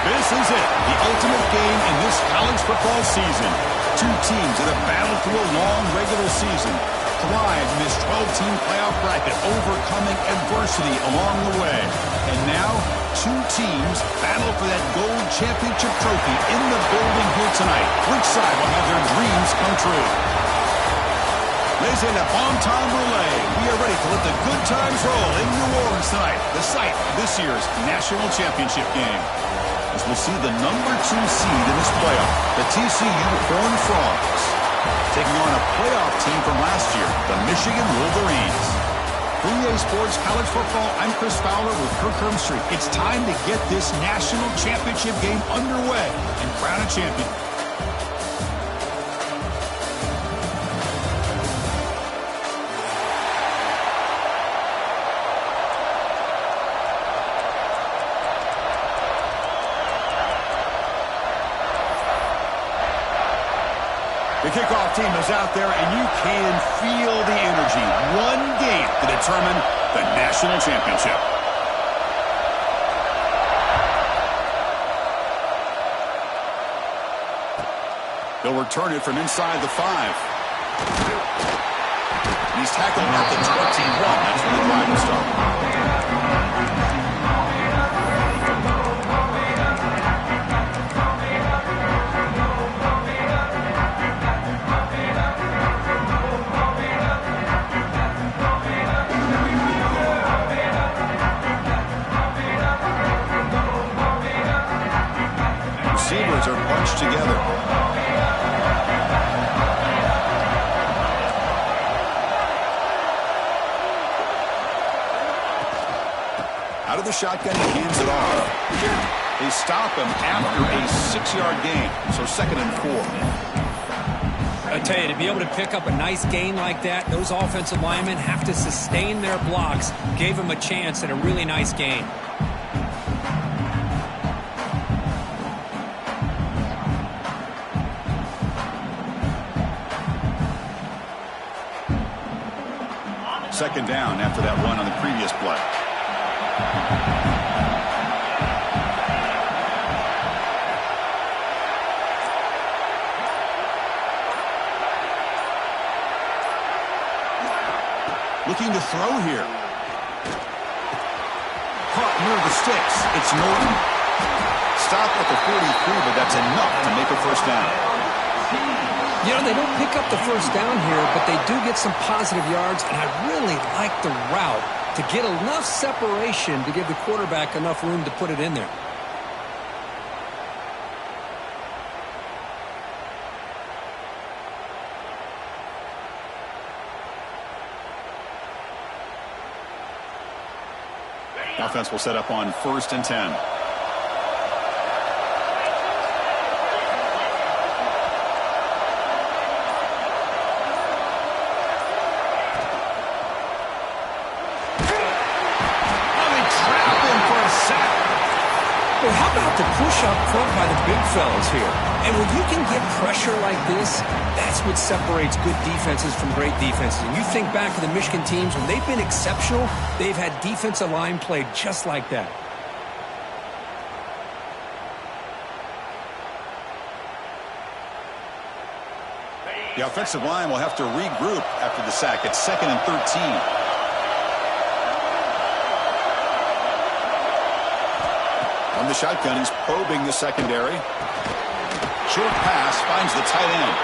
This is it, the ultimate game in this college football season. Two teams that have battled through a long regular season, thrived in this 12-team playoff bracket, overcoming adversity along the way. And now, two teams battle for that gold championship trophy in the building here tonight. Which side will have their dreams come true? Ladies and gentlemen, on-time relay. We are ready to let the good times roll in New Orleans tonight, the site of this year's national championship game. As we'll see the #2 seed in this playoff, the TCU Horned Frogs. taking on a playoff team from last year, the Michigan Wolverines. For EA Sports College Football, I'm Chris Fowler with Kirk Herbstreit. It's time to get this national championship game underway and crown a champion. The kickoff team is out there, and you can feel the energy. One game to determine the national championship. They'll return it from inside the 5. He's tackled at the 21. That's where the drive will start. Receivers are bunched together. Out of the shotgun, he hands it off. They stop him after a 6-yard gain, so 2nd and 4. I tell you, to be able to pick up a nice gain like that, those offensive linemen have to sustain their blocks. Gave him a chance at a really nice gain. Second down after that run on the previous play. Looking to throw here. Caught near the sticks. It's Norton. Stop at the 43, but that's enough to make a first down. You know, they don't pick up the first down here, but they do get some positive yards, and I really like the route to get enough separation to give the quarterback enough room to put it in there. Offense will set up on 1st and 10. Well, how about the push up front by the big fellas here? And when you can get pressure like this, that's what separates good defenses from great defenses. And you think back to the Michigan teams, when they've been exceptional, they've had defensive line played just like that. The offensive line will have to regroup after the sack. It's 2nd and 13. On the shotgun, he's probing the secondary. Short pass finds the tight end.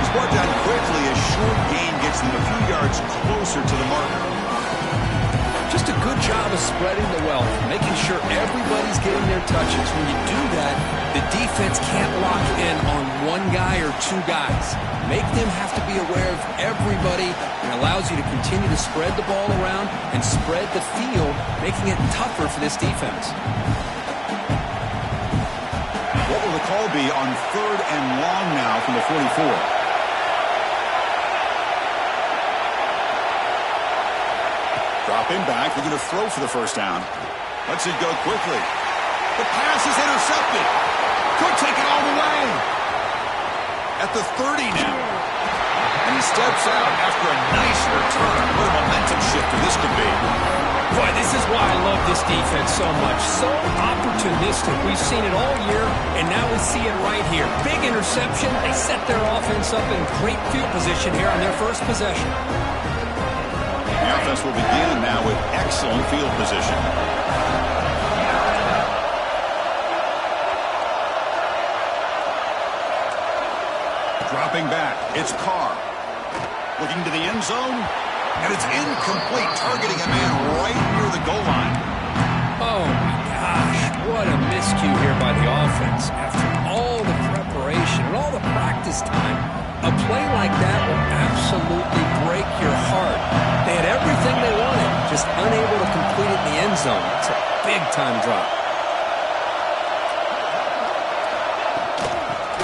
He's brought down quickly as short gain gets them a few yards closer to the marker. Just a good job of spreading the wealth, making sure everybody's getting their touches. When you do that, the defense can't lock in on one guy or two guys. Make them have to be aware of everybody, and allows you to continue to spread the ball around and spread the field, making it tougher for this defense. What will the call be on 3rd and long now from the 44? Dropping back, they're going to throw for the first down. Lets it go quickly. The pass is intercepted. Could take it all the way. At the 30 now. And he steps out after a nice return. What a momentum shifter this could be. Boy, this is why I love this defense so much. So opportunistic. We've seen it all year, and now we see it right here. Big interception. They set their offense up in great field position here on their first possession. The offense will begin now with excellent field position. Dropping back, it's Carr. Looking to the end zone, and it's incomplete, targeting a man right near the goal line. Oh, my gosh. What a miscue here by the offense. After all the preparation and all the practice time, A play like that will absolutely break your heart. They had everything they wanted, just unable to complete it in the end zone. It's a big-time drop.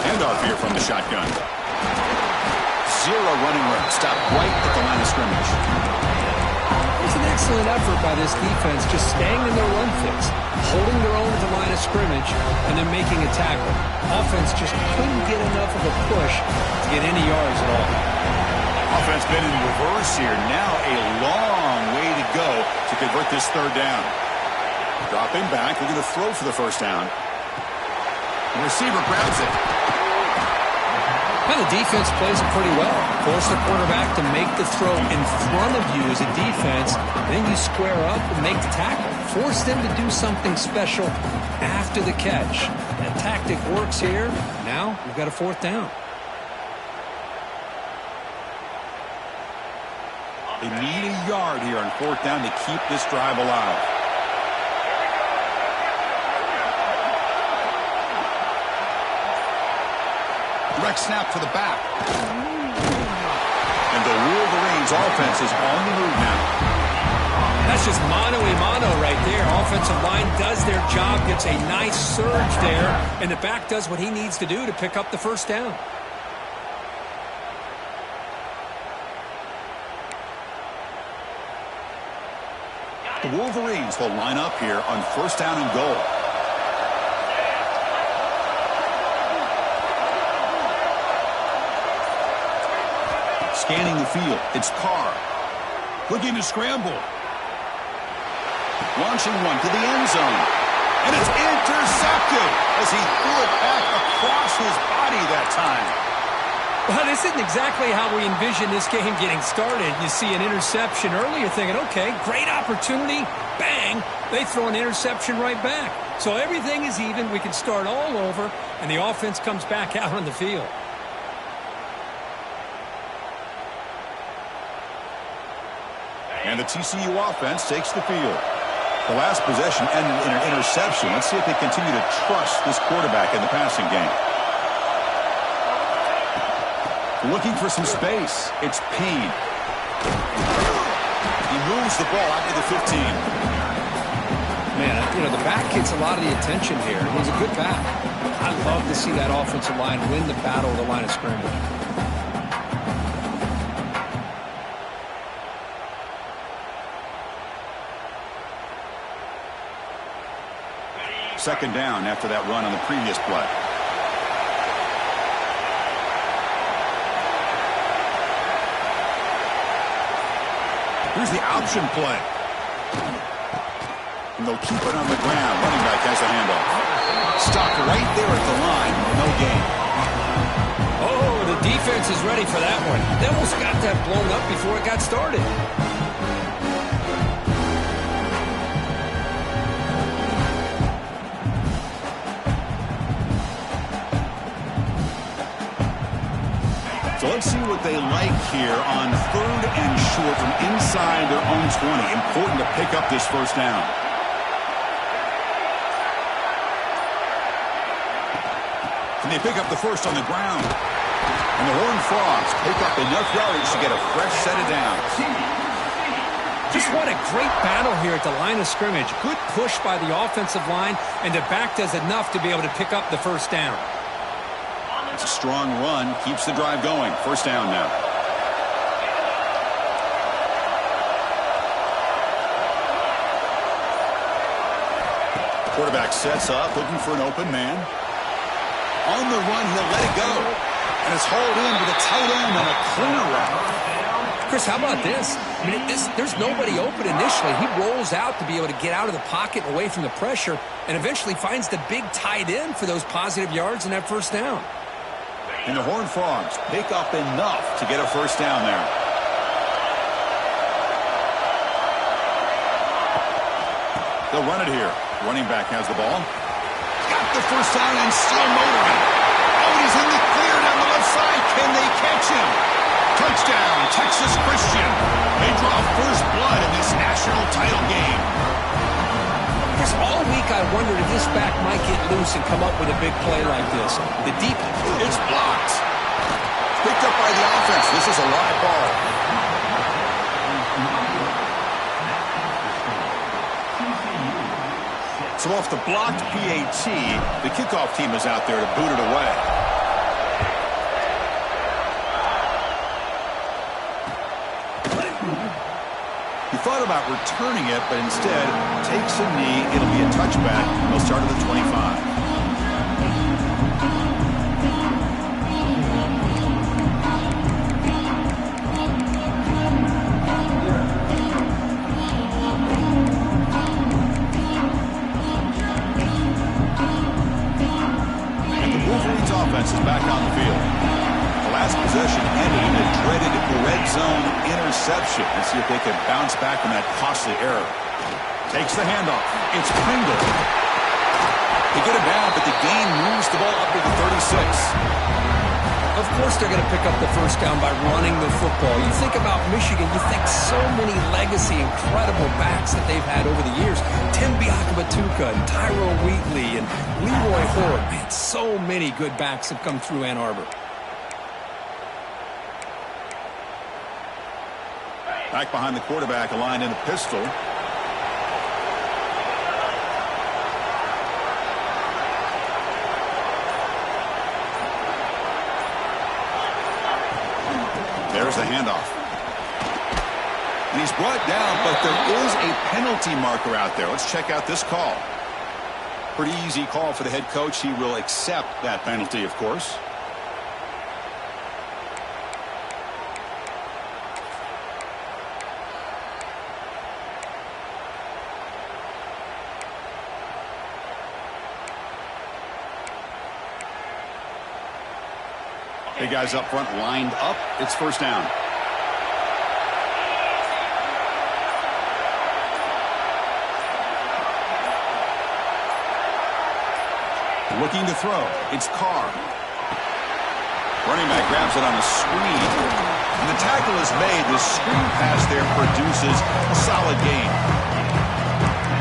Handoff here from the shotgun. Zero running room. Stopped right at the line of scrimmage. It's an excellent effort by this defense, just staying in their run fix, holding their own at the line of scrimmage, and then making a tackle. Offense just couldn't get enough of a push to get any yards at all. Offense been in reverse here. Now a long way to go to convert this third down. Dropping back, they're going to throw for the first down. The receiver grabs it. Well, the defense plays it pretty well. Force the quarterback to make the throw in front of you as a defense. Then you square up and make the tackle. Force them to do something special after the catch. That tactic works here. Now we've got a fourth down. They need a yard here on fourth down to keep this drive alive. Direct snap to the back. And the Wolverines offense is on the move now. That's just mano-a-mano right there. Offensive line does their job, gets a nice surge there, and the back does what he needs to do to pick up the first down. The Wolverines will line up here on first down and goal. Scanning the field, it's Carr. Looking to scramble. Launching one to the end zone. And it's intercepted as he threw it back across his body that time. Well, this isn't exactly how we envision this game getting started. You see an interception early, you're thinking, okay, great opportunity. Bang, they throw an interception right back. So everything is even. We can start all over, and the offense comes back out on the field. And the TCU offense takes the field. The last possession ended in an interception. Let's see if they continue to trust this quarterback in the passing game. Looking for some space. It's Payne. He moves the ball out to the 15. Man, you know, the back gets a lot of the attention here. It was a good back. I love to see that offensive line win the battle of the line of scrimmage. Second down after that run on the previous play. Here's the option play. And they'll keep it on the ground. Running back has the handoff. Stopped right there at the line. No gain. Oh, the defense is ready for that one. They almost got that blown up before it got started. So let's see what they like here on third and short from inside their own 20. Important to pick up this first down. Can they pick up the first on the ground? And the Horned Frogs pick up enough yardage to get a fresh set of downs. Just what a great battle here at the line of scrimmage. Good push by the offensive line, and the back does enough to be able to pick up the first down. It's a strong run, keeps the drive going. First down now. Quarterback sets up, looking for an open man. On the run, he'll let it go. And it's hauled in with a tight end on a corner route. Chris, how about this? I mean, there's nobody open initially. He rolls out to be able to get out of the pocket and away from the pressure, and eventually finds the big tight end for those positive yards in that first down. And the Horned Frogs pick up enough to get a first down there. They'll run it here. Running back has the ball. Got the first down and still motoring. Oh, he's in the clear down the left side. Can they catch him? Touchdown, Texas Christian. They draw first blood in this national title game. Chris, all week I wondered if this back might get loose and come up with a big play like this. The deep. It's blocked. Picked up by the offense. This is a live ball. So off the blocked PAT, the kickoff team is out there to boot it away. He thought about returning it, but instead takes a knee. It'll be a touchback. He'll start at the 25. Offense is back on the field. The last possession ended in a dreaded red zone interception. Let's see if they can bounce back from that costly error. Takes the handoff. It's Pringle. They get it down, but the gain moves the ball up to the 36. Of course they're going to pick up the first down by running the football. You think about Michigan, you think so many legacy, incredible backs that they've had over the years. Tim Biakabatuka and Tyrone Wheatley and Leroy Horde. Man, so many good backs have come through Ann Arbor. Back behind the quarterback, aligned in a pistol. There's the handoff. And he's brought down, but there is a penalty marker out there. Let's check out this call. Pretty easy call for the head coach. He will accept that penalty, of course. The guys up front lined up. It's first down. Looking to throw. It's Carr. Running back grabs it on a screen. And the tackle is made. The screen pass there produces a solid gain.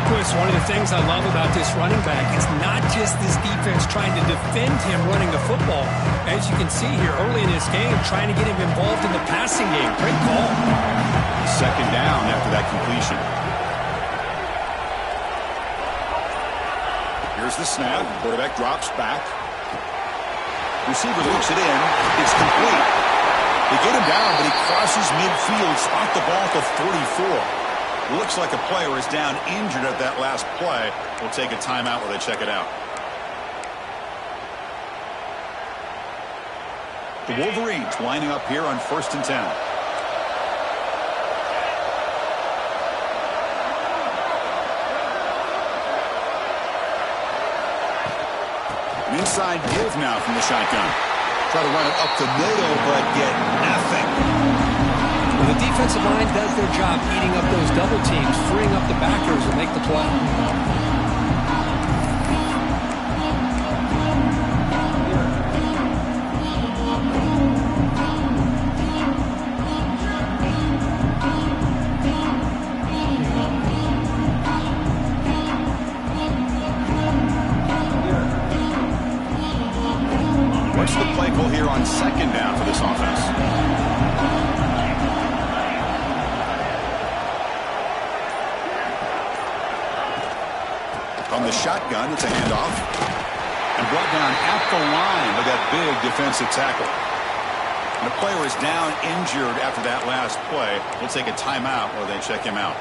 Chris, one of the things I love about this running back is not just this defense trying to defend him running the football. As you can see here early in this game, trying to get him involved in the passing game. Great call. Second down after that completion. Here's the snap. Quarterback drops back. Receiver looks it in. It's complete. They get him down, but he crosses midfield. Spot the ball to 44. Looks like a player is down injured at that last play. We'll take a timeout while they check it out. The Wolverines lining up here on 1st and 10. An inside give now from the shotgun. Try to run it up the middle, but get nothing. Well, the defensive line does their job eating up those double teams, freeing up the backers and make the play. What's the play call here on second down for this offense? From the shotgun, it's a handoff. And brought down at the line by that big defensive tackle. And the player is down injured after that last play. We'll take a timeout while they check him out.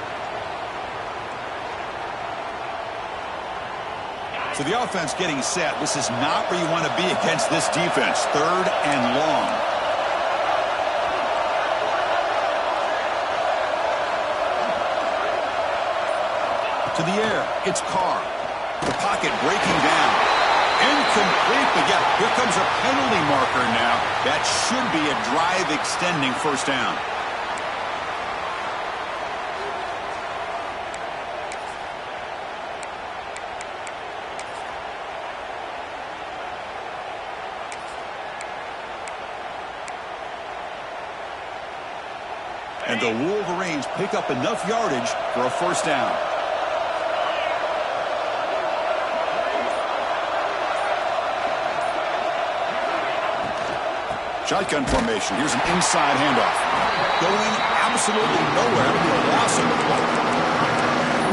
So the offense getting set. This is not where you want to be against this defense. 3rd and long. To the air. It's Carr. The pocket breaking down. Incomplete, but yeah, here comes a penalty marker now. That should be a drive extending first down. And the Wolverines pick up enough yardage for a first down. Shotgun formation. Here's an inside handoff. Going absolutely nowhere with a loss on the play.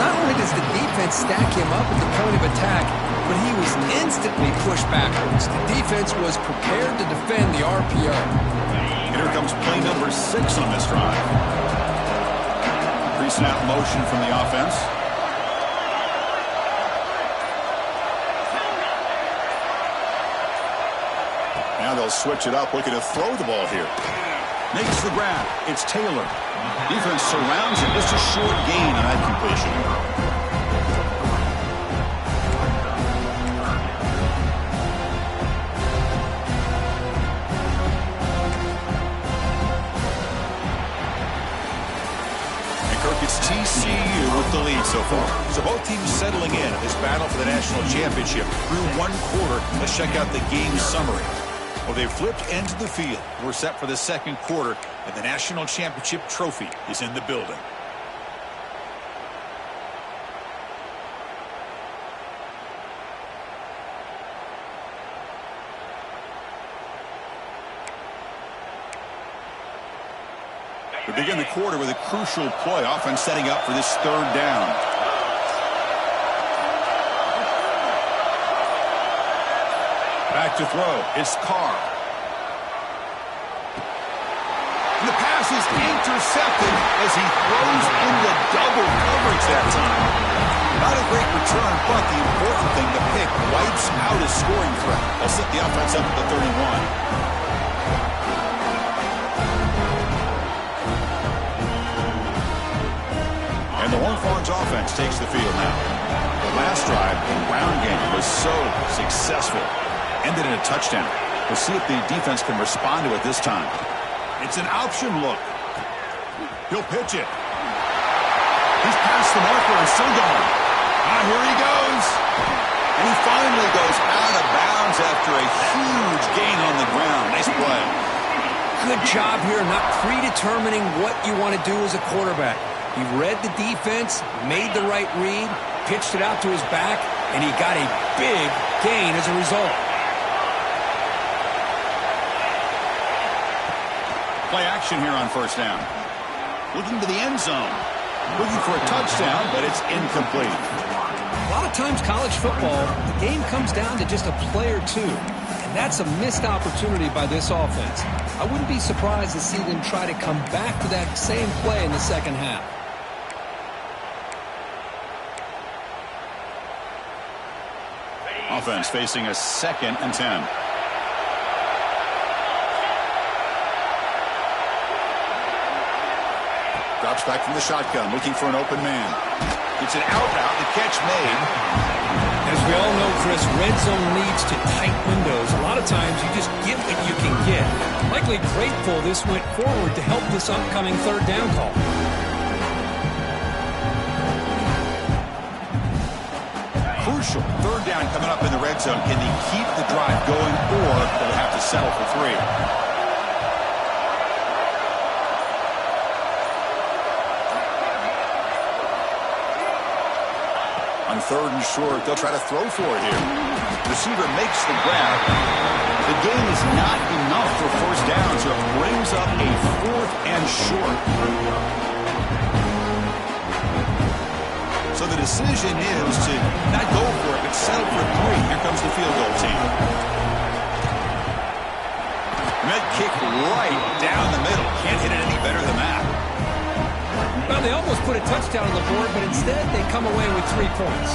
Not only does the defense stack him up at the point of attack, but he was instantly pushed backwards. The defense was prepared to defend the RPO. And here comes play number 6 on this drive. Pre-snap motion from the offense. Now they'll switch it up, looking to throw the ball here. Makes the grab. It's Taylor. Defense surrounds him. Just a short gain on that completion. And Kirk, it's TCU with the lead so far. So both teams settling in this battle for the national championship through one quarter. Let's check out the game summary. Well, they've flipped ends of the field. We're set for the second quarter, and the national championship trophy is in the building. We begin the quarter with a crucial play, offense setting up for this third down. Back to throw. It's Carr. And the pass is intercepted as he throws into double coverage that time. Not a great return, but the important thing, the pick wipes out his scoring threat. They'll set the offense up at the 31. And the Horned offense takes the field now. The last drive, the ground game, was so successful. Ended in a touchdown. We'll see if the defense can respond to it this time. It's an option look. He'll pitch it. He's past the marker and still going. Here he goes. And he finally goes out of bounds after a huge gain on the ground. Nice play. Good job here not predetermining what you want to do as a quarterback. He read the defense, made the right read, pitched it out to his back, and he got a big gain as a result. Play action here on first down. Looking to the end zone. Looking for a touchdown, but it's incomplete. A lot of times college football, the game comes down to just a play or two. And that's a missed opportunity by this offense. I wouldn't be surprised to see them try to come back to that same play in the second half. Offense facing a 2nd and 10. Drops back from the shotgun, looking for an open man. It's an out route, the catch made. As we all know, Chris, red zone leads to tight windows. A lot of times you just get what you can get. Likely grateful this went forward to help this upcoming third down call. Crucial third down coming up in the red zone. Can they keep the drive going, or do they have to settle for 3? On 3rd and short, they'll try to throw for it here. Receiver makes the grab. The gain is not enough for first down, so it brings up a 4th and short. So the decision is to not go for it, but settle for 3. Here comes the field goal team. And that kick right down the middle. Can't hit it any better than that. Well, they almost put a touchdown on the board, but instead they come away with 3 points.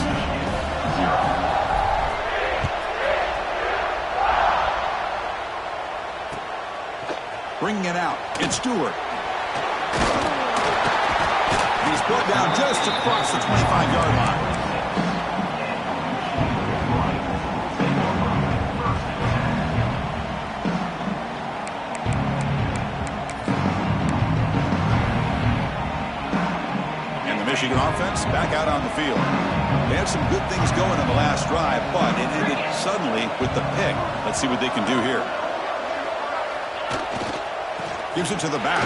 Bringing it out. It's Stewart. He's brought down just across the 25-yard line. Michigan offense back out on the field. They had some good things going on the last drive, but it ended suddenly with the pick. Let's see what they can do here. Gives it to the back.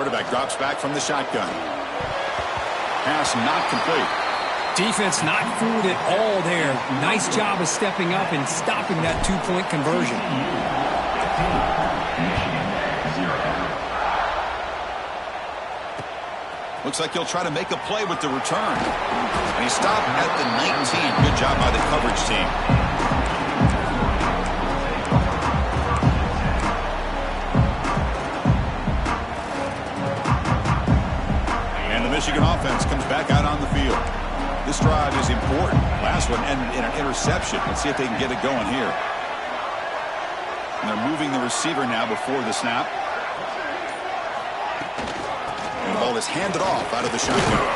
Quarterback drops back from the shotgun. Pass not complete. Defense not fooled at all there. Nice job of stepping up and stopping that two-point conversion. Looks like he'll try to make a play with the return. And he stopped at the 19. Good job by the coverage team. And the Michigan offense comes back out on the field. This drive is important. Last one ended in an interception. Let's see if they can get it going here. And they're moving the receiver now before the snap. And the ball is handed off out of the shotgun.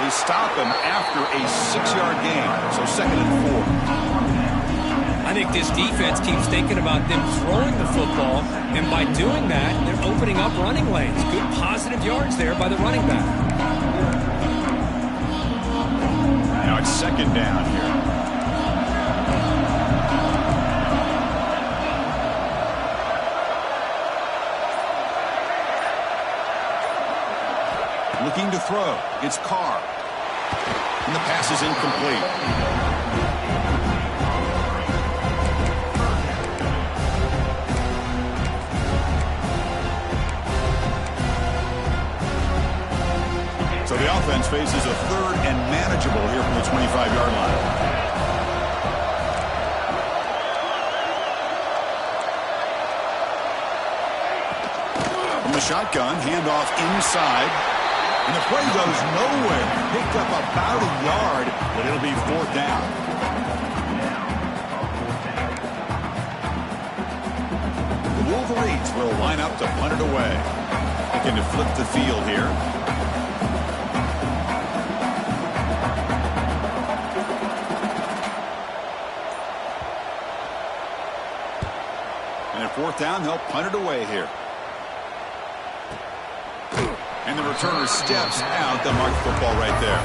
They stop him after a 6-yard gain. So 2nd and 4. I think this defense keeps thinking about them throwing the football, and by doing that, they're opening up running lanes. Good positive yards there by the running back. Now it's 2nd down here. Looking to throw. It's Carr. And the pass is incomplete. So the offense faces a 3rd and manageable here from the 25-yard line. From the shotgun, handoff inside. And the play goes nowhere. Picked up about a yard, but it'll be 4th down. The Wolverines will line up to punt it away. Looking to flip the field here. And at 4th down, they'll punt it away here. And the returner steps out. They'll mark the football right there.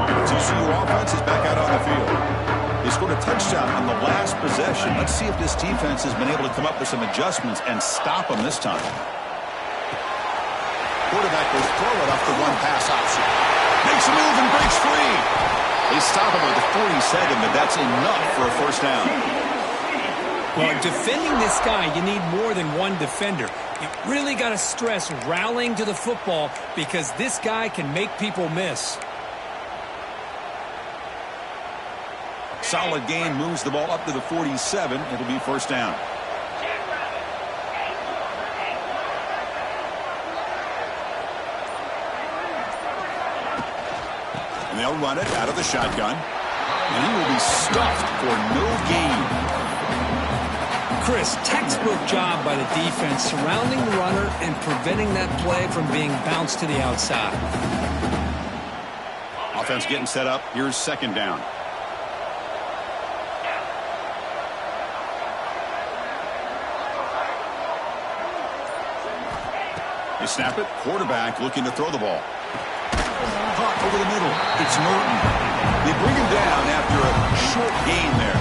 The TCU offense is back out on the field. They scored a touchdown on the last possession. Let's see if this defense has been able to come up with some adjustments and stop them this time. Quarterback will throw it off the one pass option. Makes a move and breaks free. They stop him at the 47, but that's enough for a 1st down. Well, defending this guy, you need more than one defender. You really got to stress rallying to the football because this guy can make people miss. Solid gain, moves the ball up to the 47. It'll be 1st down. And they'll run it out of the shotgun. And he will be stuffed for no gain. Chris, textbook job by the defense surrounding the runner and preventing that play from being bounced to the outside. Offense getting set up. Here's 2nd down. They snap it. Quarterback looking to throw the ball. Caught over the middle. It's Norton. They bring him down after a short gain there.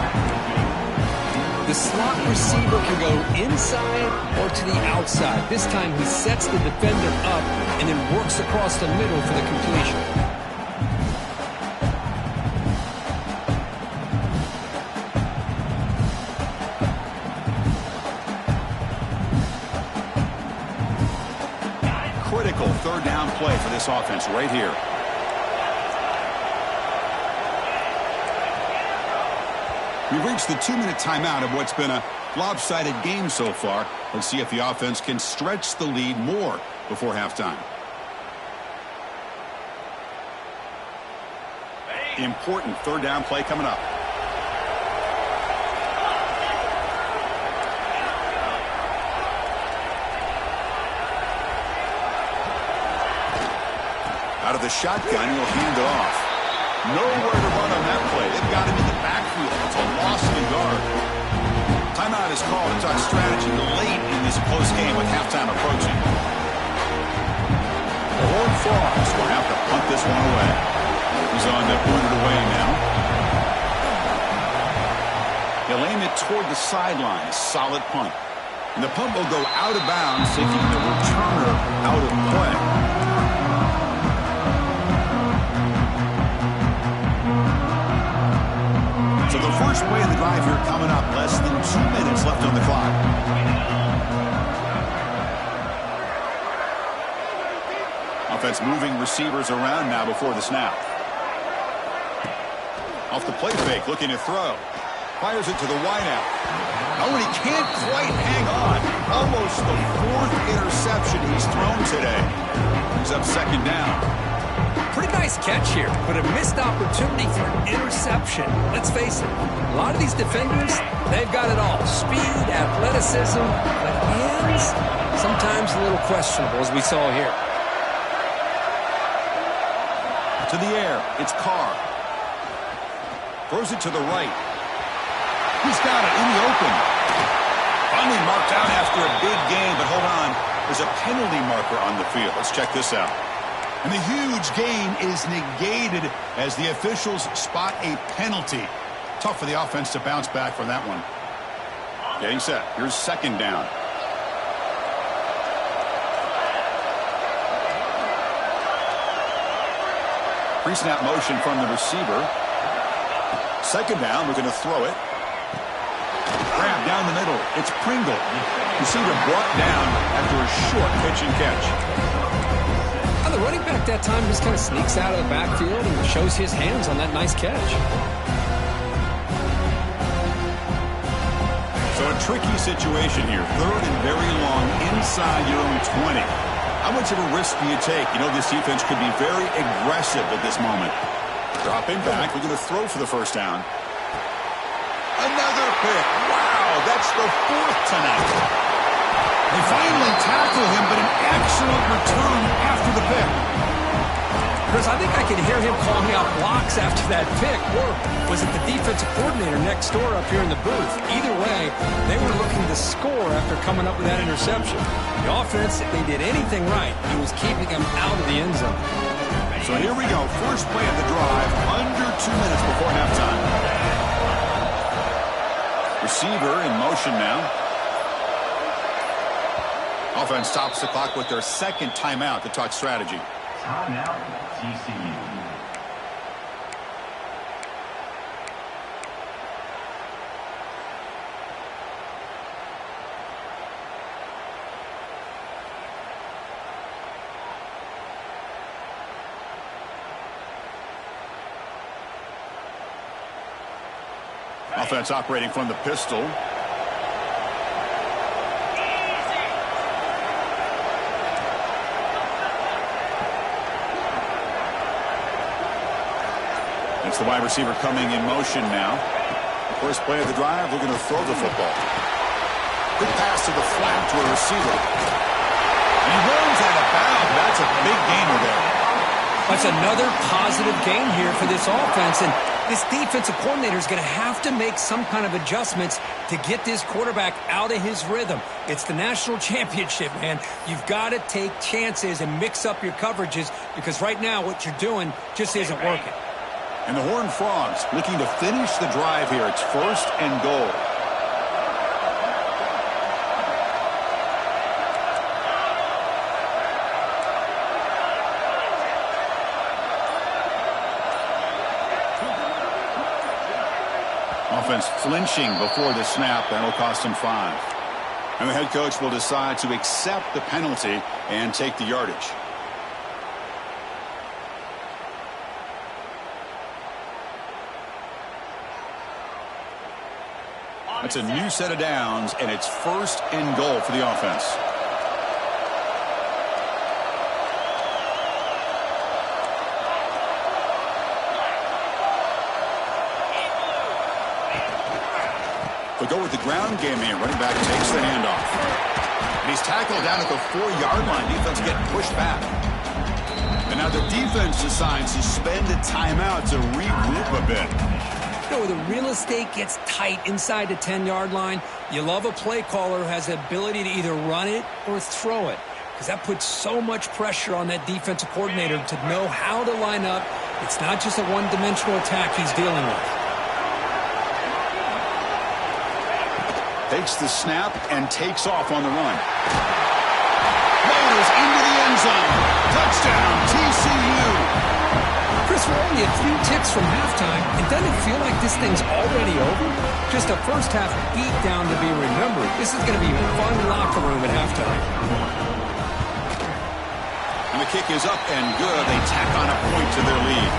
The slot receiver can go inside or to the outside. This time he sets the defender up and then works across the middle for the completion. Critical 3rd down play for this offense right here. We've reached the 2-minute timeout of what's been a lopsided game so far. Let's see if the offense can stretch the lead more before halftime. Important 3rd down play coming up. Out of the shotgun, he'll hand it off. Nowhere to run on that play. They've got him in the backfield. It's a loss of a yard. Timeout is called to talk strategy late in this It's a close game with halftime approaching. The Horned Frogs will have to punt this one away. He's on to put it away now. He'll aim it toward the sideline. Solid punt. And the punt will go out of bounds, taking the returner out of play. So the first play of the drive here coming up. Less than 2 minutes left on the clock. Offense moving receivers around now before the snap. Off the play fake, looking to throw. Fires it to the wideout. Oh, and he can't quite hang on. Almost the 4th interception he's thrown today. He's up second down. Pretty nice catch here, but a missed opportunity for an interception. Let's face it, a lot of these defenders, they've got it all. Speed, athleticism, but hands, sometimes a little questionable, as we saw here. To the air, it's Carr. Throws it to the right. He's got it in the open. Finally marked out after a big gain, but hold on. There's a penalty marker on the field. Let's check this out. And the huge gain is negated as the officials spot a penalty. Tough for the offense to bounce back from that one. Getting set. Here's second down. Pre-snap motion from the receiver. Second down, we're going to throw it. Grab down the middle. It's Pringle. Receiver brought down after a short pitch and catch. The running back that time just kind of sneaks out of the backfield and shows his hands on that nice catch. So a tricky situation here. 3rd and very long inside your own 20. How much of a risk do you take? You know this defense could be very aggressive at this moment. Dropping back. We're going to throw for the first down. Another pick. Wow, that's the 4th tonight. They finally tackle him, but an excellent return after the pick. Chris, I think I can hear him calling out blocks after that pick. Or was it the defensive coordinator next door up here in the booth? Either way, they were looking to score after coming up with that interception. The offense, if they did anything right, it was keeping him out of the end zone. So here we go. First play of the drive, under 2 minutes before halftime. Receiver in motion now. Offense stops the clock with their second timeout to talk strategy. Timeout, TCU. Offense operating from the pistol. It's the wide receiver coming in motion now. First play of the drive, we're going to throw the football. Good pass to the flat to a receiver. And he runs out of bounds. That's a big gainer there. That's another positive gain here for this offense. And this defensive coordinator is going to have to make some kind of adjustments to get this quarterback out of his rhythm. It's the national championship, man. You've got to take chances and mix up your coverages because right now what you're doing just isn't working. And the Horned Frogs looking to finish the drive here. It's 1st and goal. Offense flinching before the snap. That'll cost him 5. And the head coach will decide to accept the penalty and take the yardage. That's a new set of downs, and it's 1st and goal for the offense. They'll go with the ground game here. Running back takes the handoff. And he's tackled down at the 4-yard line. Defense getting pushed back. And now the defense decides to spend a timeout to regroup a bit. Where the real estate gets tight inside the 10-yard line, You love a play caller who has the ability to either run it or throw it, because that puts so much pressure on that defensive coordinator to know how to line up. It's not just a one-dimensional attack he's dealing with. Takes the snap and takes off on the run. Motors into the end zone. Touchdown, TCU. Chris, we're only a few ticks from halftime, and doesn't it feel like this thing's already over? Just a first-half beatdown to be remembered. This is going to be a fun locker room at halftime. And the kick is up and good. They tack on a point to their lead.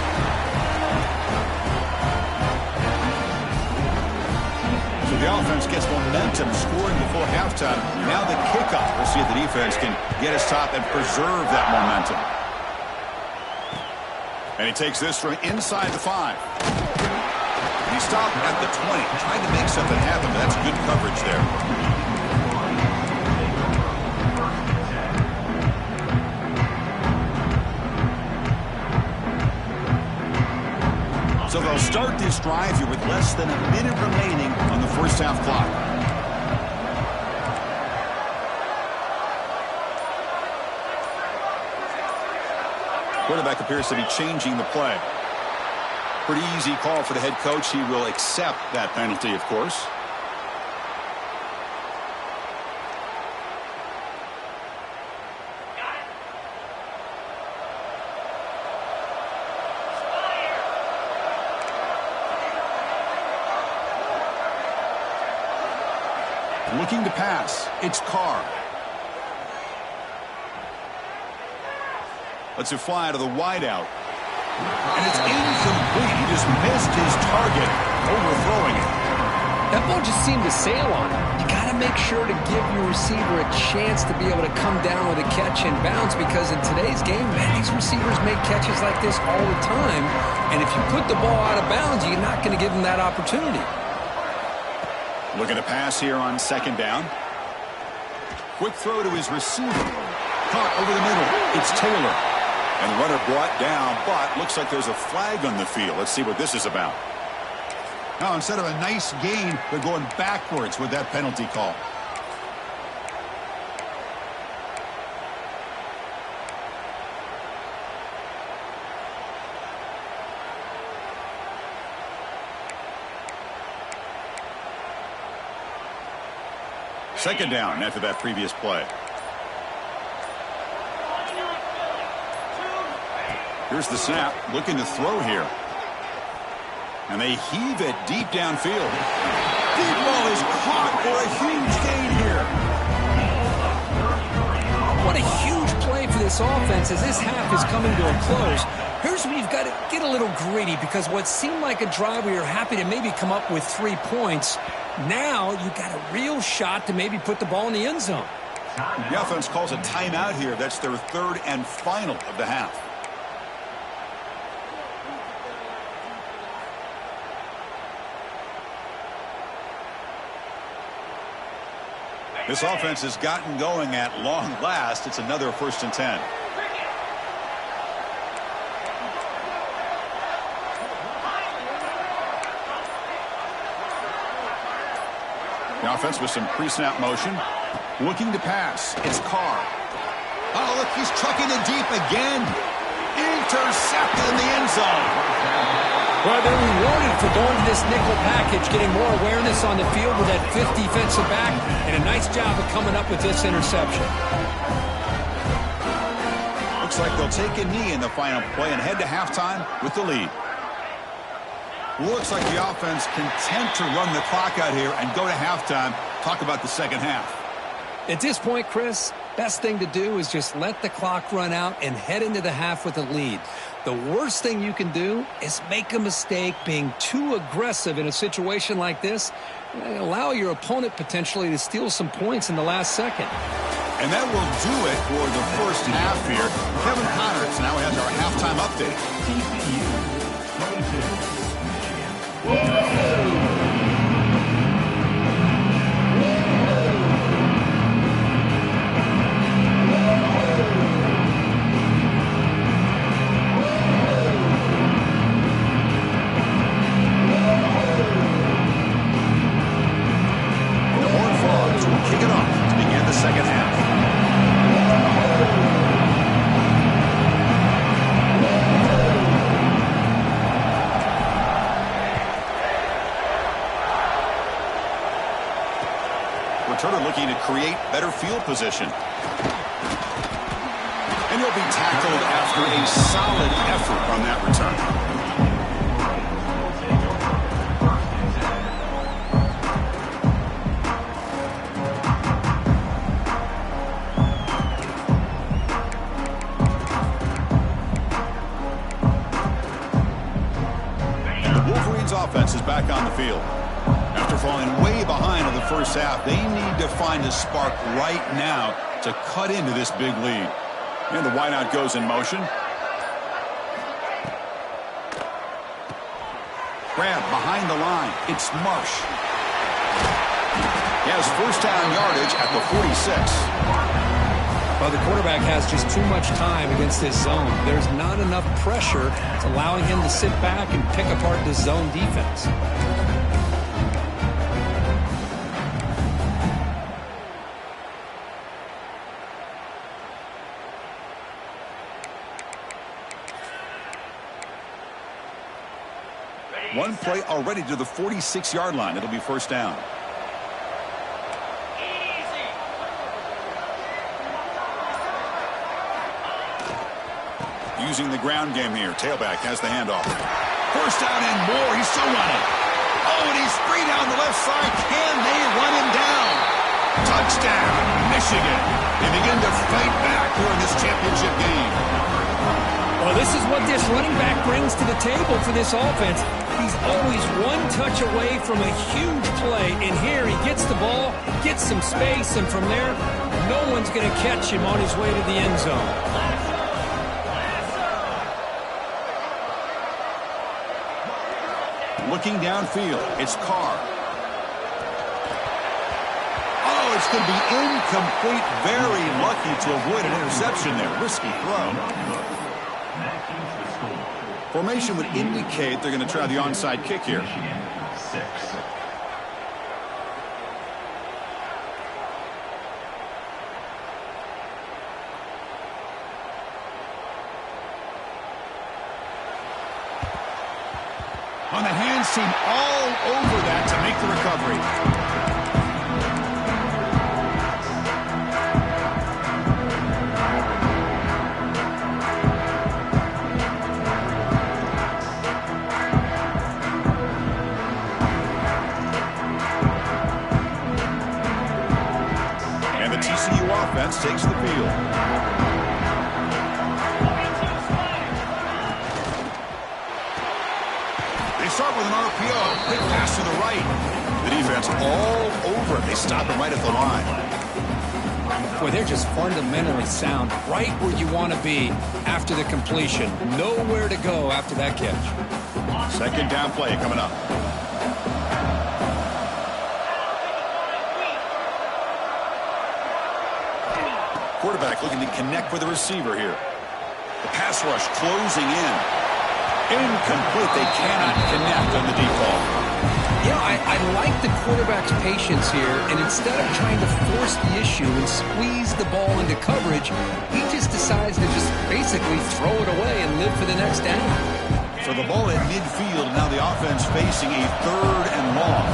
So the offense gets momentum, scoring before halftime. Now the kickoff. We'll see if the defense can get his top and preserve that momentum. And he takes this from inside the 5. He stopped at the 20, trying to make something happen, but that's good coverage there. So they'll start this drive here with less than a minute remaining on the first half clock. Quarterback appears to be changing the play. Pretty easy call for the head coach. He will accept that penalty, of course. Looking to pass. It's Carr. Lets it fly to the wideout. And it's incomplete. He just missed his target, overthrowing it. That ball just seemed to sail on him. You got to make sure to give your receiver a chance to be able to come down with a catch and bounce, because in today's game, man, these receivers make catches like this all the time. And if you put the ball out of bounds, you're not going to give them that opportunity. Looking to pass here on second down. Quick throw to his receiver. Caught over the middle. It's Taylor. And the runner brought down, but looks like there's a flag on the field. Let's see what this is about. Now, instead of a nice gain, they're going backwards with that penalty call. Second down after that previous play. Here's the snap, looking to throw here. And they heave it deep downfield. Deep ball is caught for a huge gain here. What a huge play for this offense as this half is coming to a close. Here's where you've got to get a little greedy, because what seemed like a drive where you're happy to maybe come up with 3 points, now you've got a real shot to maybe put the ball in the end zone. The offense calls a timeout here. That's their third and final of the half. This offense has gotten going at long last. It's another 1st and 10. The offense with some pre-snap motion. Looking to pass. It's Carr. Oh, look, he's trucking it deep again. Intercepted in the end zone. Well, they're rewarded for going to this nickel package, getting more awareness on the field with that 5th defensive back, and a nice job of coming up with this interception. Looks like they'll take a knee in the final play and head to halftime with the lead. Looks like the offense content to run the clock out here and go to halftime. Talk about the second half. At this point, Chris, best thing to do is just let the clock run out and head into the half with a lead. The worst thing you can do is make a mistake being too aggressive in a situation like this. Allow your opponent potentially to steal some points in the last second. And that will do it for the first half here. Kevin Connors now has our halftime update. TCU 22. returner looking to create better field position. And he'll be tackled after a solid effort on that return. The Wolverines offense is back on the field. After falling way behind in the first half, they need to find a spark right now to cut into this big lead. And the wideout goes in motion. Grab behind the line. It's Marsh. He has first down yardage at the 46. Well, the quarterback has just too much time against this zone. There's not enough pressure. It's allowing him to sit back and pick apart the zone defense. One play already to the 46-yard line. It'll be first down. Using the ground game here. Tailback has the handoff. First down and more. He's still running. Oh, and he's free down the left side. Can they run him down? Touchdown, Michigan. They begin to fight back here in this championship game. Well, this is what this running back brings to the table for this offense. He's always one touch away from a huge play, and here he gets the ball, gets some space, and from there, no one's going to catch him on his way to the end zone. Looking downfield, it's Carr. Oh, it's going to be incomplete. Very lucky to avoid an interception there. Risky throw. Formation would indicate they're going to try the onside kick here. On the hands team all over that to make the recovery. And the TCU offense takes the field. They start with an RPO. Quick pass to the right. The defense all over it. They stop him right at the line. Boy, they're just fundamentally sound. Right where you want to be after the completion. Nowhere to go after that catch. Second down play coming up. Quarterback looking to connect with the receiver here. The pass rush closing in. Incomplete. They cannot connect on the deep ball. Yeah, I like the quarterback's patience here, and instead of trying to force the issue and squeeze the ball into coverage, he just decides to just basically throw it away and live for the next down. So the ball at midfield, now the offense facing a third and long.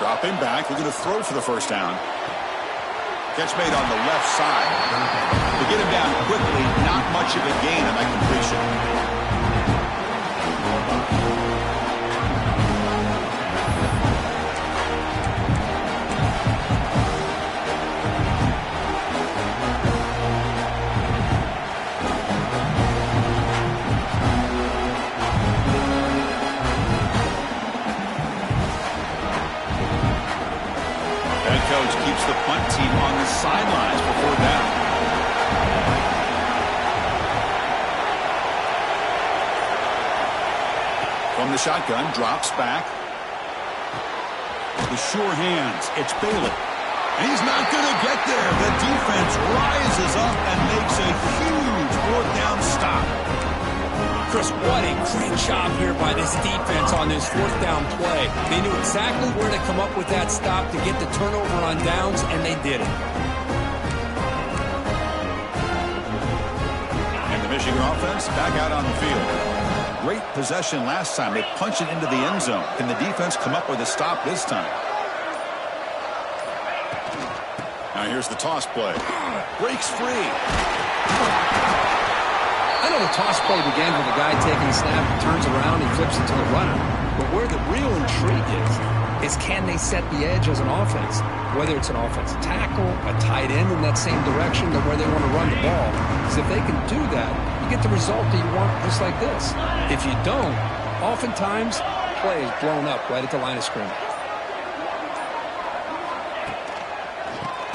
Dropping back, looking to throw for the first down. Catch made on the left side. To get him down quickly, not much of a gain on that completion. Head coach keeps the punt team on the sidelines before down. From the shotgun, drops back. The sure hands, it's Bailey. And he's not going to get there. The defense rises up and makes a huge fourth down stop. Chris, what a great job here by this defense on this fourth down play. They knew exactly where to come up with that stop to get the turnover on downs, and they did it. And the Michigan offense back out on the field. great possession last time. They punched it into the end zone. Can the defense come up with a stop this time? Now here's the toss play. Breaks free. I know the toss play begins with a guy taking the snap, turns around, and flips it to the runner. But where the real intrigue is can they set the edge as an offense? Whether it's an offensive tackle, a tight end in that same direction to where they want to run the ball. Because if they can do that, you get the result that you want just like this. If you don't, oftentimes, play is blown up right at the line of scrimmage.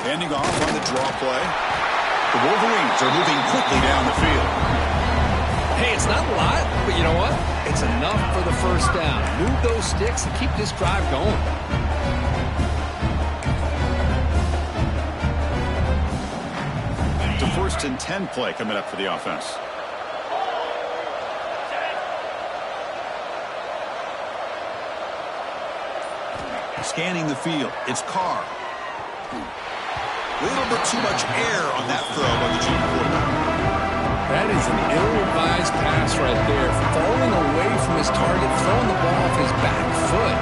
Handing off on the draw play. The Wolverines are moving quickly down the field. Hey, it's not a lot, but you know what? It's enough for the first down. Move those sticks and keep this drive going. It's a 1st and 10 play coming up for the offense. Scanning the field. It's Carr. A little bit too much air on that throw by the junior quarterback. That is an ill-advised pass right there. Falling away from his target, throwing the ball off his back foot.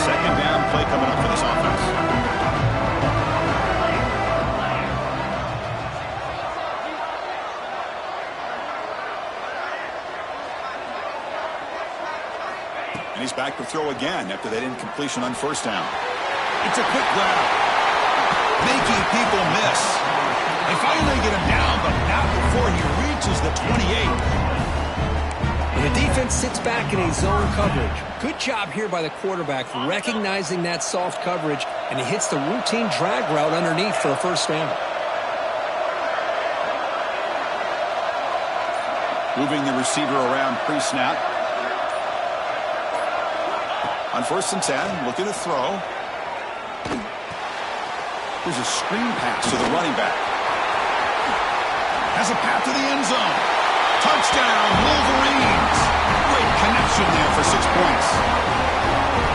Second down play coming up for this offense. And he's back to throw again after that incompletion on 1st down. It's a quick grab. Making people miss. They finally get him down, but not before he reaches the 28. The defense sits back in a zone coverage. Good job here by the quarterback recognizing that soft coverage, and he hits the routine drag route underneath for a 1st down. Moving the receiver around pre-snap. On 1st and 10, looking to throw. There's a screen pass to the running back. Has a path to the end zone. Touchdown, Wolverines. Great connection there for 6 points.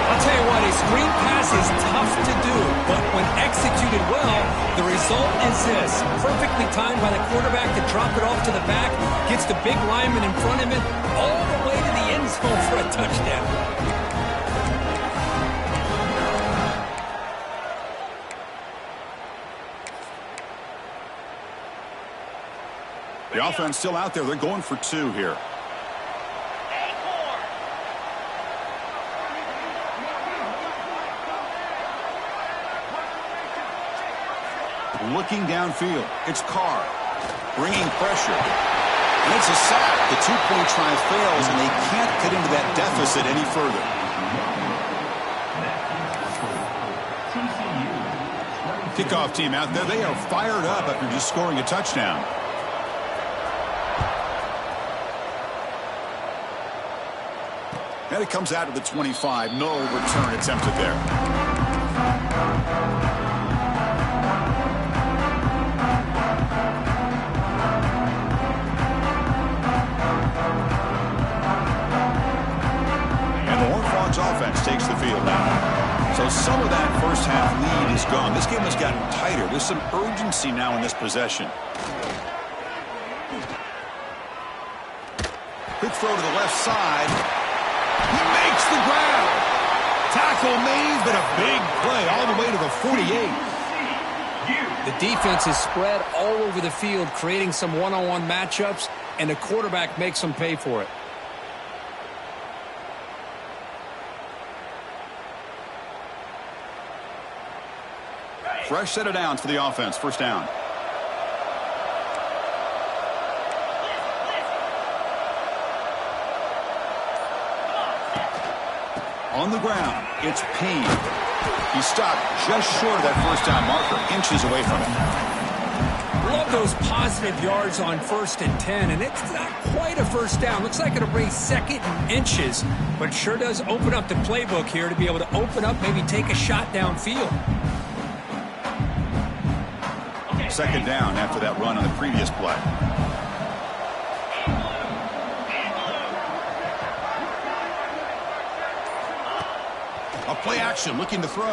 I'll tell you what, a screen pass is tough to do, but when executed well, the result is this. Perfectly timed by the quarterback to drop it off to the back, gets the big lineman in front of him, all the way to the end zone for a touchdown. The offense still out there. They're going for 2 here. Looking downfield. It's Carr. Bringing pressure. And it's a sack. The 2-point try fails, and they can't get into that deficit any further. Kickoff team out there. They are fired up after just scoring a touchdown. And it comes out to the 25. No return attempted there. And the Horned Frogs offense takes the field now. So some of that first half lead is gone. This game has gotten tighter. There's some urgency now in this possession. Quick throw to the left side. He makes the grab. Tackle made, but a big play all the way to the 48. The defense is spread all over the field, creating some one-on-one matchups, and the quarterback makes them pay for it. Fresh set of downs for the offense. 1st down. On the ground, it's Payne. He stopped just short of that 1st down marker, inches away from it. Love those positive yards on 1st and 10, and it's not quite a 1st down. Looks like it'll bring 2nd and inches, but it sure does open up the playbook here to be able to open up, maybe take a shot downfield. 2nd down after that run on the previous play. Play action, looking to throw.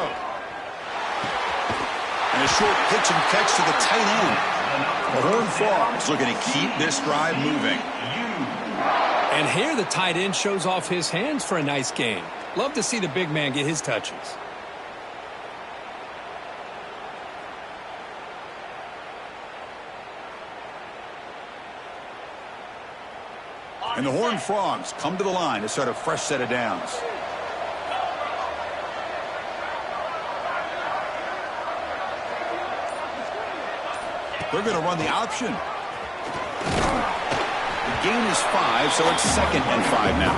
And a short pitch and catch to the tight end. The Horned Frogs looking to keep this drive moving. And here the tight end shows off his hands for a nice game. Love to see the big man get his touches. And the Horned Frogs come to the line to start a fresh set of downs. They're going to run the option. The gain is 5, so it's 2nd and 5 now.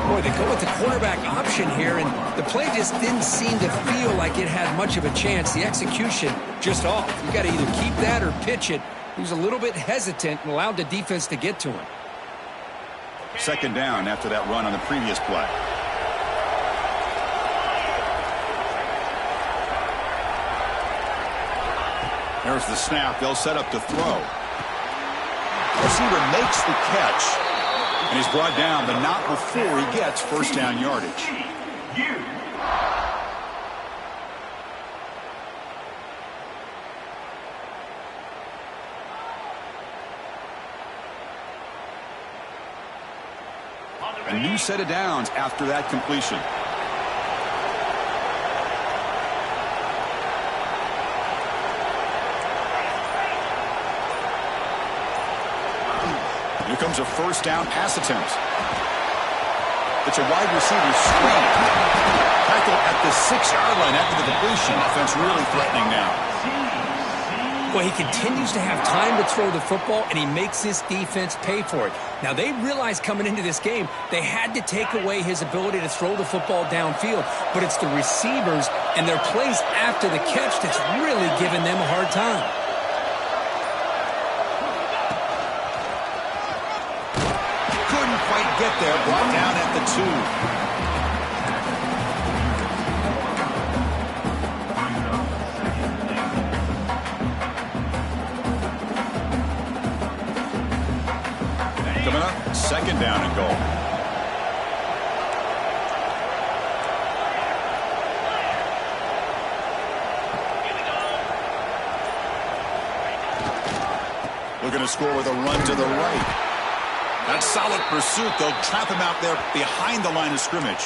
Boy, they go with the quarterback option here, and the play just didn't seem to feel like it had much of a chance. The execution just off. You got to either keep that or pitch it. He was a little bit hesitant and allowed the defense to get to him. 2nd down after that run on the previous play. There's the snap. They'll set up to throw. Receiver makes the catch, and he's brought down, but not before he gets first down yardage. A new set of downs after that completion. Here comes a first down pass attempt. It's a wide receiver screen. Tackle at the 6-yard line after the completion. Offense really threatening now. Well, he continues to have time to throw the football, and he makes his defense pay for it. Now, they realized coming into this game they had to take away his ability to throw the football downfield, but it's the receivers and their plays after the catch that's really giving them a hard time. Couldn't quite get there. Brought down at the 2. Coming up, 2nd down and goal. Looking to score with a run to the right. That's solid pursuit. They'll trap him out there behind the line of scrimmage.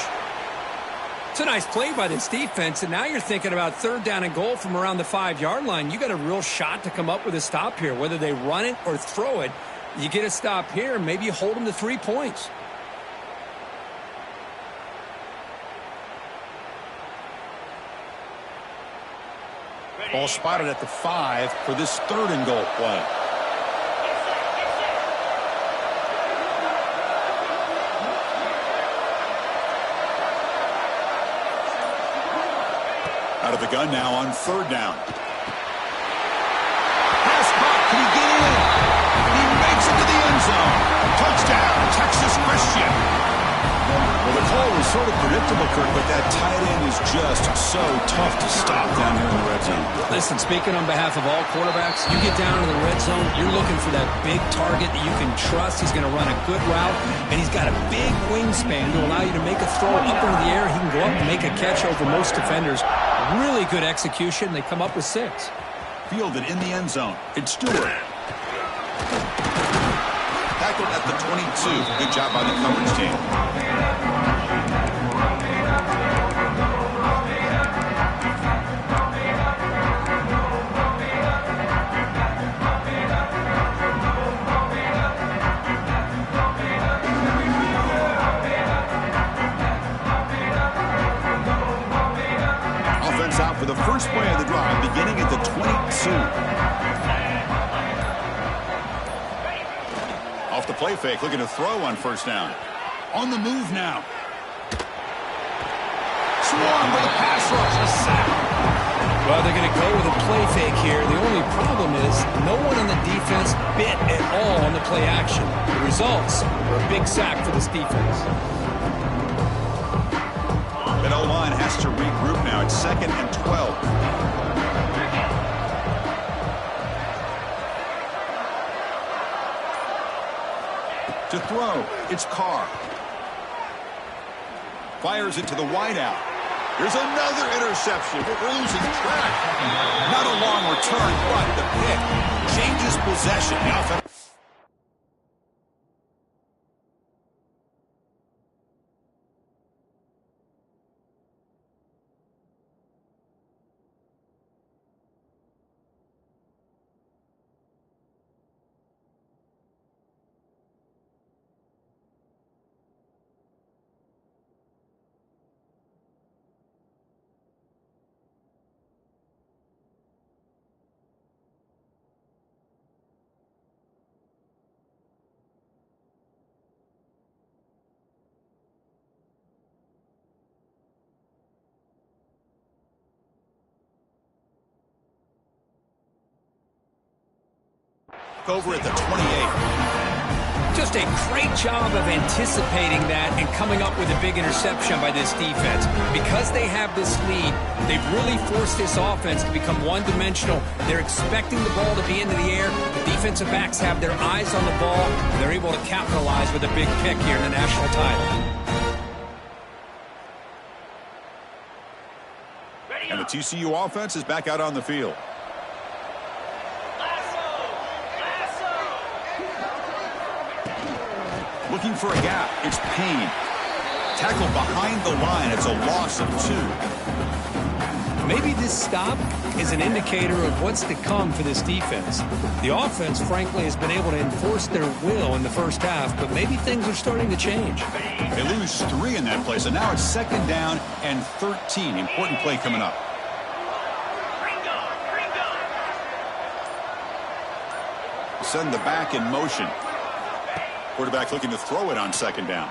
It's a nice play by this defense, and now you're thinking about 3rd down and goal from around the 5-yard line. You got a real shot to come up with a stop here, whether they run it or throw it. You get a stop here, maybe you hold them to 3 points. Ball spotted at the 5 for this 3rd and goal play. Out of the gun now on 3rd down. Pass caught. Can he get in? He makes it to the end zone. Touchdown, Texas Christian. Well, the call was sort of predictable, Kirk, but that tight end is just so tough to stop down here in the red zone. Listen, speaking on behalf of all quarterbacks, you get down to the red zone, you're looking for that big target that you can trust. He's going to run a good route, and he's got a big wingspan to allow you to make a throw up into the air. He can go up and make a catch over most defenders. Really good execution. They come up with 6. Fielded in the end zone. It's Stewart. Tackled at the 22. Good job by the coverage team. Offense out for the first play of the drive, beginning at the 22. Off the play fake, looking to throw on 1st down. On the move now. Swarm with a pass rush, a sack. Well, they're going to go with a play fake here. The only problem is no one on the defense bit at all on the play action. The results are a big sack for this defense. That O-line has to regroup now. It's 2nd and 12. To throw, it's Carr. Fires it to the wideout. Here's another interception. We're losing track. Not a long return, but the pick changes possession. The offense. Over at the 28. Just a great job of anticipating that and coming up with a big interception by this defense. Because they have this lead, they've really forced this offense to become one-dimensional. They're expecting the ball to be into the air. The defensive backs have their eyes on the ball, and they're able to capitalize with a big pick here in the national title. And the TCU offense is back out on the field. Looking for a gap. It's Payne. Tackled behind the line. It's a loss of 2. Maybe this stop is an indicator of what's to come for this defense. The offense, frankly, has been able to enforce their will in the first half, but maybe things are starting to change. They lose 3 in that play, so now it's 2nd down and 13. Important play coming up. Send the back in motion. Quarterback looking to throw it on 2nd down.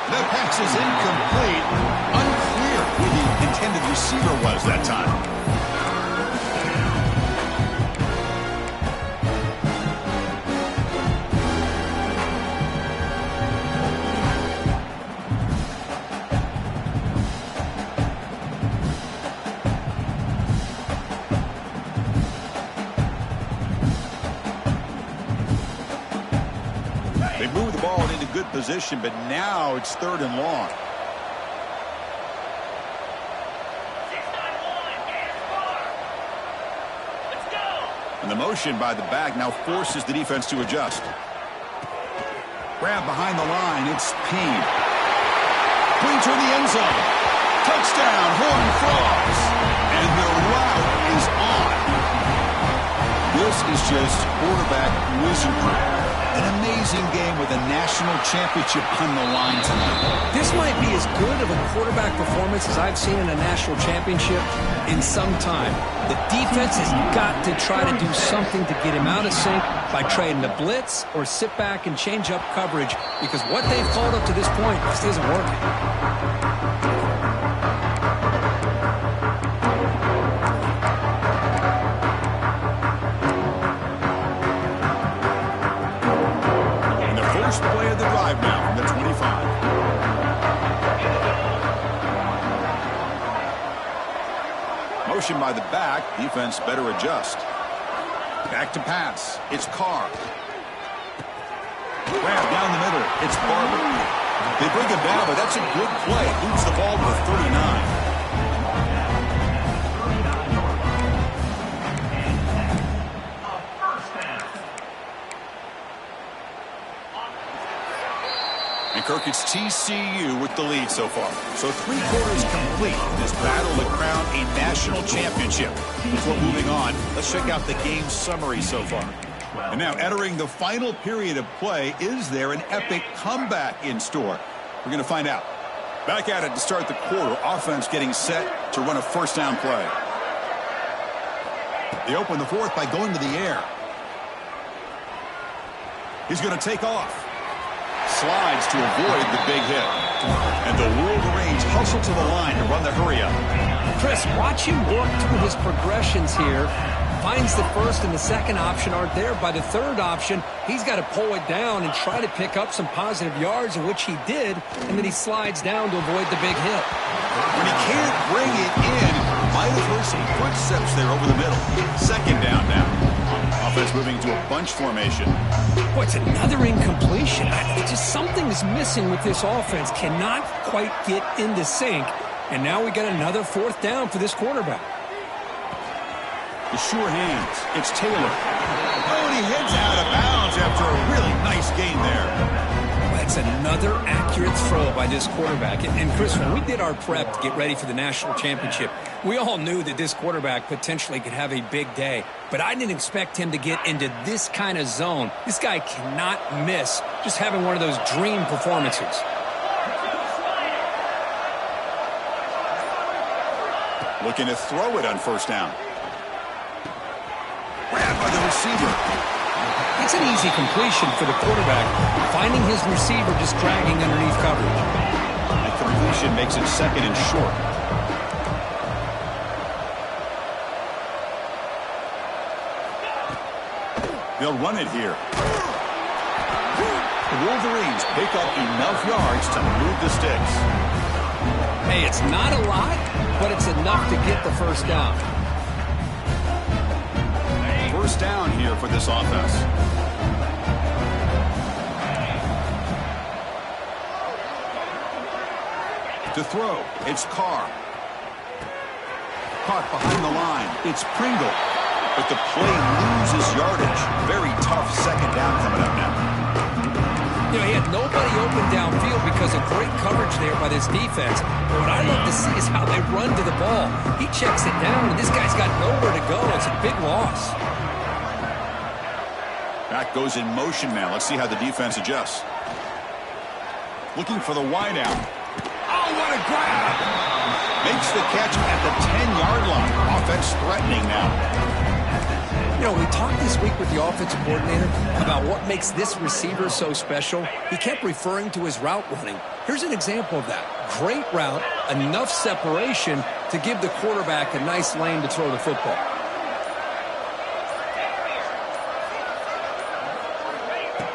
That pass is incomplete. Unclear who the intended receiver was that time. They moved the ball into good position, but now it's 3rd and long. And the motion by the back now forces the defense to adjust. Grab behind the line. It's Payne. Clean to the end zone. Touchdown, Horned Frogs. And the route is on. This is just quarterback wizardry. An amazing game with a national championship on the line tonight. This might be as good of a quarterback performance as I've seen in a national championship in some time. The defense has got to try to do something to get him out of sync by trading the blitz or sit back and change up coverage, because what they've called up to this point just isn't working. First play of the drive now from the 25. Motion by the back. Defense better adjust. Back to pass. It's Carr. Grab down the middle. It's Barber. They bring him down, but that's a good play. Moves the ball to 39. Kirk, it's TCU with the lead so far. So 3 quarters complete in this battle to crown a national championship. Before moving on, let's check out the game summary so far. And now entering the final period of play, is there an epic comeback in store? We're going to find out. Back at it to start the quarter. Offense getting set to run a first down play. They open the 4th by going to the air. He's going to take off. Slides to avoid the big hit. And the Wolverines hustle to the line to run the hurry up. Chris, watch him work through his progressions here. Finds the first and the second option aren't there. By the third option, he's got to pull it down and try to pick up some positive yards, in which he did, and then he slides down to avoid the big hit. When he can't bring it in, might have heard some footsteps there over the middle. 2nd down now. Offense moving to a bunch formation. Boy, it's another incompletion. Just something is missing with this offense. Cannot quite get into sync. And now we got another 4th down for this quarterback. The sure hands. It's Taylor. Oh, and he heads out of bounds after a really nice gain there. That's another accurate throw by this quarterback. And Chris, when we did our prep to get ready for the national championship, we all knew that this quarterback potentially could have a big day. But I didn't expect him to get into this kind of zone. This guy cannot miss just having one of those dream performances. Looking to throw it on 1st down. Grabbed by the receiver. It's an easy completion for the quarterback, finding his receiver just dragging underneath coverage. The completion makes it 2nd and short. They'll run it here. The Wolverines pick up enough yards to move the sticks. Hey, it's not a lot, but it's enough to get the 1st down. 1st down here for this offense. To throw, it's Carr. Caught behind the line, it's Pringle. But the play loses yardage. Very tough 2nd down coming up now. You know, he had nobody open downfield because of great coverage there by this defense. But what I love to see is how they run to the ball. He checks it down, and this guy's got nowhere to go. It's a big loss. Back goes in motion now. Let's see how the defense adjusts. Looking for the wideout. Oh, what a grab! Makes the catch at the 10-yard line. Offense threatening now. You know, we talked this week with the offensive coordinator about what makes this receiver so special. He kept referring to his route running. Here's an example of that. Great route, enough separation to give the quarterback a nice lane to throw the football.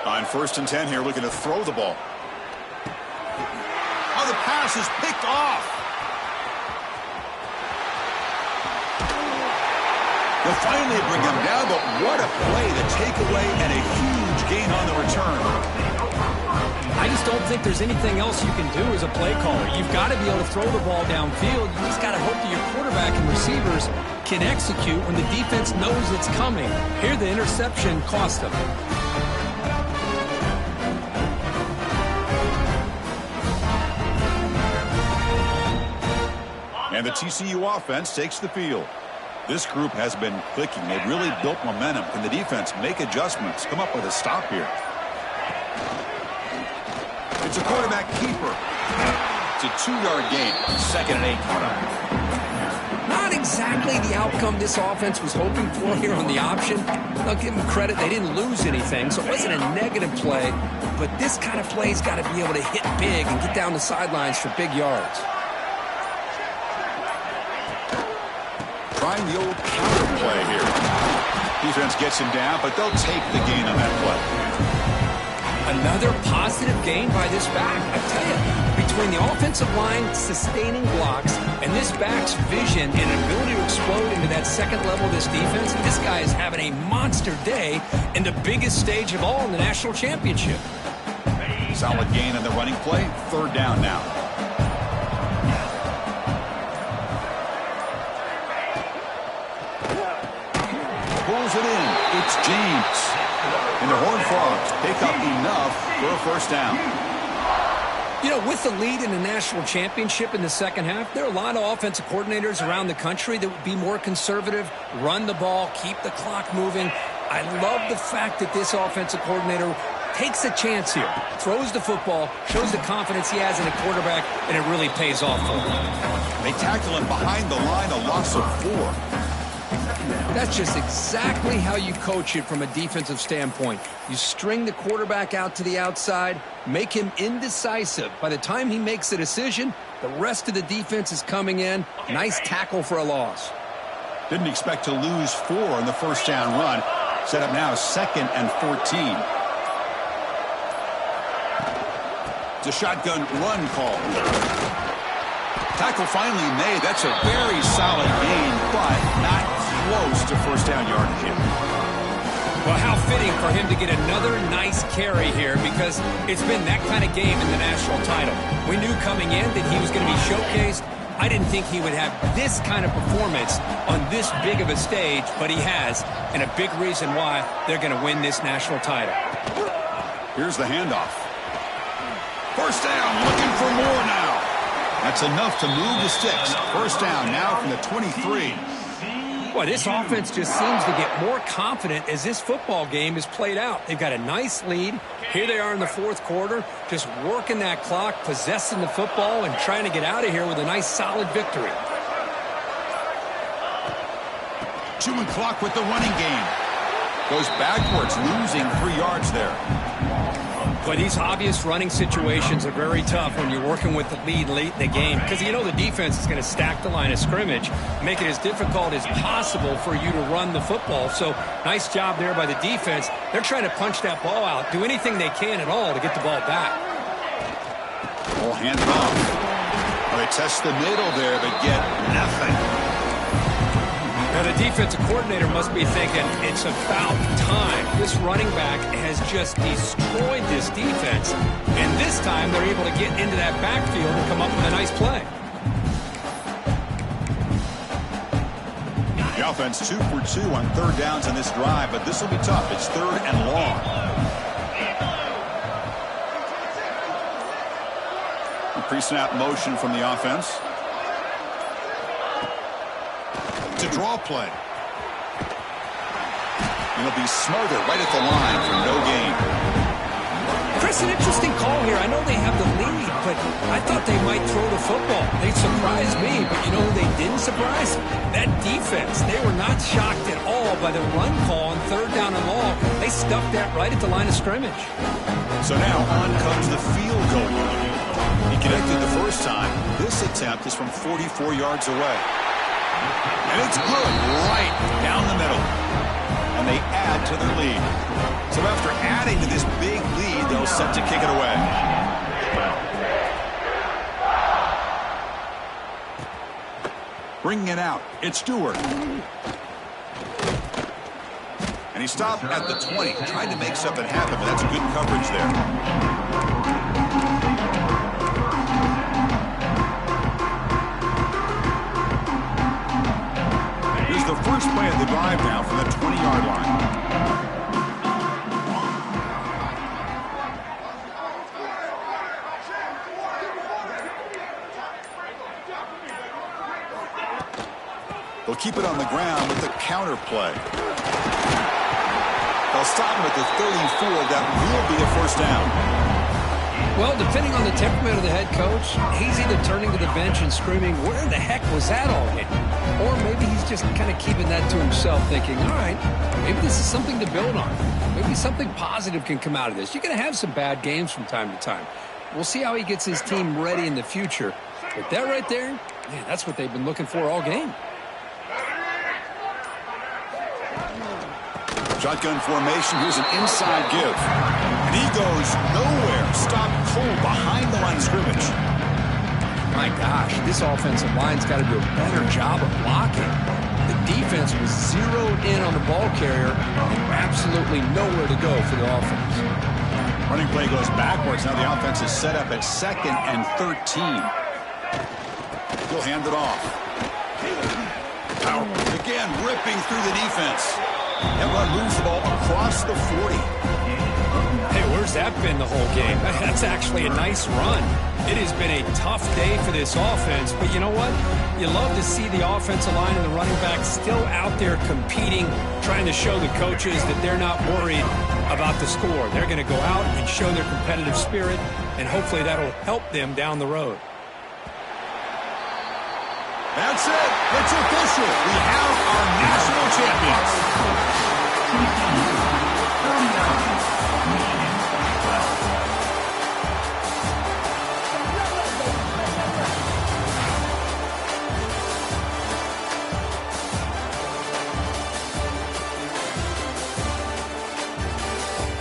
On 1st and 10 here, looking to throw the ball. Oh, the pass is picked off. They'll finally bring him down, but what a play, the takeaway, and a huge gain on the return. I just don't think there's anything else you can do as a play caller. You've got to be able to throw the ball downfield. You just got to hope that your quarterback and receivers can execute when the defense knows it's coming. Here, the interception cost them. And the TCU offense takes the field. This group has been clicking. They've really built momentum. Can the defense make adjustments? Come up with a stop here. It's a quarterback keeper. It's a 2-yard gain. 2nd and 8 coming up. Not exactly the outcome this offense was hoping for here on the option. I'll give them credit. They didn't lose anything, so it wasn't a negative play. But this kind of play's got to be able to hit big and get down the sidelines for big yards. Trying the old counter play here. Defense gets him down, but they'll take the gain on that play. Another positive gain by this back. I tell you, between the offensive line sustaining blocks and this back's vision and ability to explode into that 2nd level of this defense, this guy is having a monster day in the biggest stage of all in the national championship. Solid gain on the running play. 3rd down now. Pulls it in. It's James. And the Horned Frogs pick up enough for a 1st down. You know, with the lead in the national championship in the 2nd half, there are a lot of offensive coordinators around the country that would be more conservative, run the ball, keep the clock moving. I love the fact that this offensive coordinator takes a chance here, throws the football, shows the confidence he has in a quarterback, and it really pays off for him. They tackle him behind the line, a loss of 4. That's just exactly how you coach it from a defensive standpoint. You string the quarterback out to the outside, make him indecisive. By the time he makes a decision, the rest of the defense is coming in. Nice tackle for a loss. Didn't expect to lose 4 on the 1st down run. Set up now 2nd and 14. It's a shotgun run call. Tackle finally made. That's a very solid gain, but not close to 1st down yardage yet. Well, how fitting for him to get another nice carry here, because it's been that kind of game in the national title. We knew coming in that he was going to be showcased. I didn't think he would have this kind of performance on this big of a stage, but he has, and a big reason why they're going to win this national title. Here's the handoff. First down, looking for more now. That's enough to move the sticks. First down now from the 23. Well, this offense just seems to get more confident as this football game is played out. They've got a nice lead. Here they are in the fourth quarter, just working that clock, possessing the football, and trying to get out of here with a nice, solid victory. Chewing clock with the running game. Goes backwards, losing 3 yards there. But these obvious running situations are very tough when you're working with the lead late in the game, because you know the defense is going to stack the line of scrimmage, make it as difficult as possible for you to run the football. So nice job there by the defense. They're trying to punch that ball out, do anything they can at all to get the ball back. Ball handed off. Well, they test the middle there, but get nothing. Now, the defensive coordinator must be thinking, it's about time. This running back has just destroyed this defense, and this time they're able to get into that backfield and come up with a nice play. The offense 2 for 2 on third downs in this drive, but this will be tough. It's third and long. A pre-snap motion from the offense. To draw play. It'll be smothered right at the line for no gain. Chris, an interesting call here. I know they have the lead, but I thought they might throw the football. They surprised me, but you know who they didn't surprise? That defense. They were not shocked at all by the run call on third down and long. They stuffed that right at the line of scrimmage. So now on comes the field goal unit. He connected the first time. This attempt is from 44 yards away. And it's good right down the middle. And they add to their lead. So after adding to this big lead, they'll set to kick it away. Bringing it out, it's Stewart. And he stopped at the 20, trying to make something happen, but that's good coverage there. The first play of the drive now from the 20-yard line. They'll keep it on the ground with the counter play. They'll stop him at the 34. That will be a first down. Well, depending on the temperament of the head coach, he's either turning to the bench and screaming, where the heck was that all hit? Or maybe he's just kind of keeping that to himself, thinking, all right, maybe this is something to build on. Maybe something positive can come out of this. You're going to have some bad games from time to time. We'll see how he gets his team ready in the future. But that right there, man, that's what they've been looking for all game. Shotgun formation. Here's an inside give. And he goes nowhere. Stopped cold behind the line of scrimmage. My gosh, this offensive line's got to do a better job of blocking. The defense was zeroed in on the ball carrier and absolutely nowhere to go for the offense. Running play goes backwards. Now the offense is set up at 2nd and 13. He'll hand it off. Power again, ripping through the defense. That run moves the ball across the 40. Hey, where's that been the whole game? That's actually a nice run. It has been a tough day for this offense, but you know what? You love to see the offensive line and the running back still out there competing, trying to show the coaches that they're not worried about the score. They're going to go out and show their competitive spirit, and hopefully that'll help them down the road. That's it. It's official. We have our national champions.